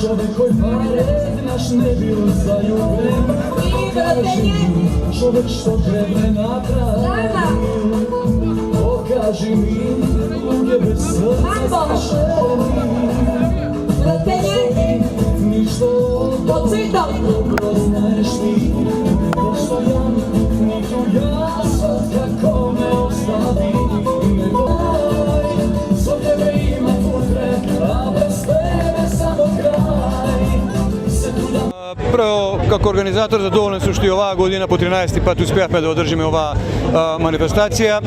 Čovjek koji pare naš ne bio zaljubljen. Pokaži mi čovjek što treba napravi. Pokaži mi ljude bez srca zašeli. Ništa od dobro znaš ti. Postojan niko ja sad kako me ostavi. Prvo, kako organizator, zadovoljan sam što i ova godina po 13. put uspjehme da održimo ova manifestacija.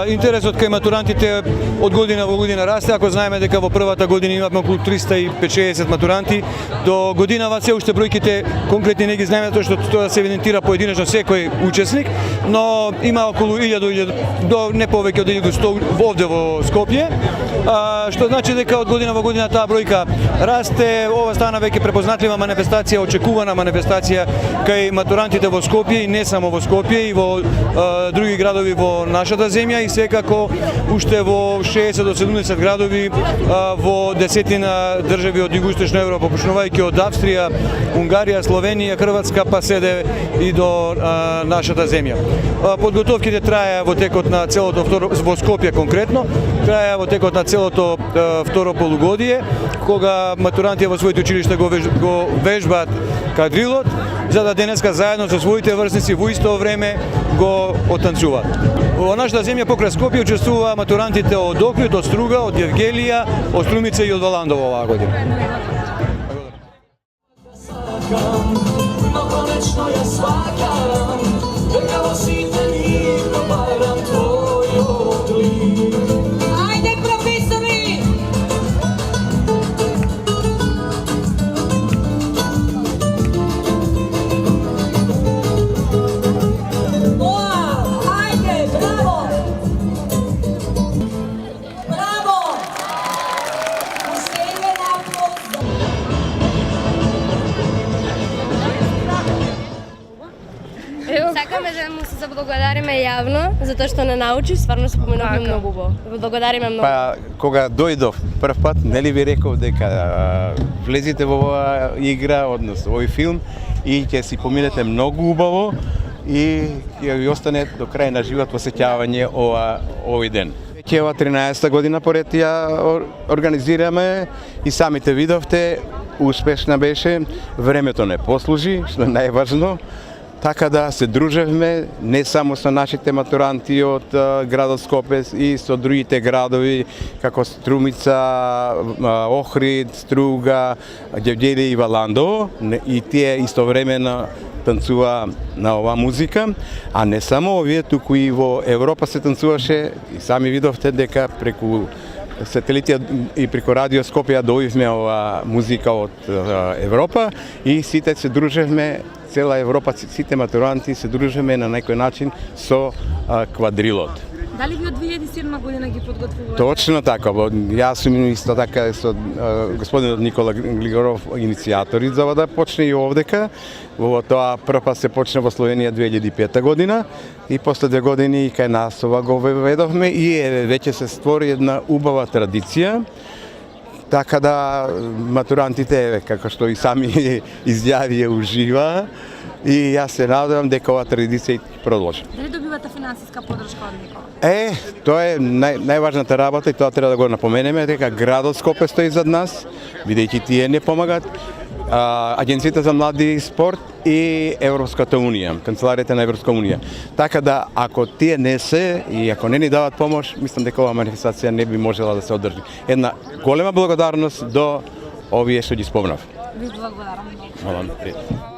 Interes od kaj maturantite od godina v godina raste, ako znajme дека во првата година имаме околу 350 матуранти. До годинава се уште бројките конкретни не ги знаеме, тоа што тоа се евидентира поединечно секој учесник, но има околу 1000 до не повеќе од 1100 овде во Скопје, што значи дека од година во година таа бројка расте. Ова стана веќе препознатлива манифестација, очекувана манифестација кај матурантите во Скопје и не само во Скопје, и во други градови во нашата земја, и секако уште во 60 до 70 градови во десетина држави од Југоисточна Европа, почнувајќи од Австрија, Унгарија, Словенија, Хрватска, па седе и до нашата земја. Подготовките траја во текот на целото во Скопје конкретно, траја во текот на целото второ полугодие, кога матуранти во своите училишта го вежбаат кадрилот, за да денеска заедно со своите врсници во исто време го оттанцуваат. Во нашата земја покрај Скопје учествува матурантите од Охрид, од Струга, од Евгелија, од Струмица и од Валандово оваа година. Сакаме да му се заблагодариме јавно, затоа што не научи, стварно се поменуваме многу убаво. Благодариме многу. Па, кога дојдов прв пат, нели ви реков дека влезите во оваа игра, односно овој филм, и ќе си поминете многу убаво и ќе ви остане до крај на живот посеќавање овој ден. Ќе ова 13-та година поред ја организираме и самите видовте, успешна беше, времето не послужи, што е најважно. Така да се дружевме не само со нашите матуранти од градот Скопје и со другите градови како Струмица, Охрид, Струга, Ѓевѓелија и Валандово, и тие истовремено танцува на оваа музика, а не само овие, туку и во Европа се танцуваше, и сами видовте дека преку сателити и преку радио Скопје дојдовме оваа музика од Европа и сите се дружевме, цела Европа, сите матуранти се дружиме на некој начин со квадрилот. Дали ви од 2007 година ги подготвувате? Точно така. Јас сум исто така со господинот Никола Глигоров иницијатори за да почне и овдека. Во тоа прв се почна во Словенија 2005 година и после 2 години кај нас ова го введовме и веќе се створи една убава традиција. Така да матурантите, како што и сами изјавија, ужива и јас се надевам дека оваа традиција ќе продолжи. Дали добивате финансиска подршка од некој? Тоа е најважната работа и тоа треба да го напоменеме, дека градот Скопје стои зад нас, бидејќи тие не помагат, Агенцијата за млади и спорт и Европската унија, канцеларијата на Европска унија. Така да, ако тие не се и ако не ни дават помош, мислам дека оваа манифестација не би можела да се одржи. Една голема благодарност до овие што ги спомнав. Ви благодарам.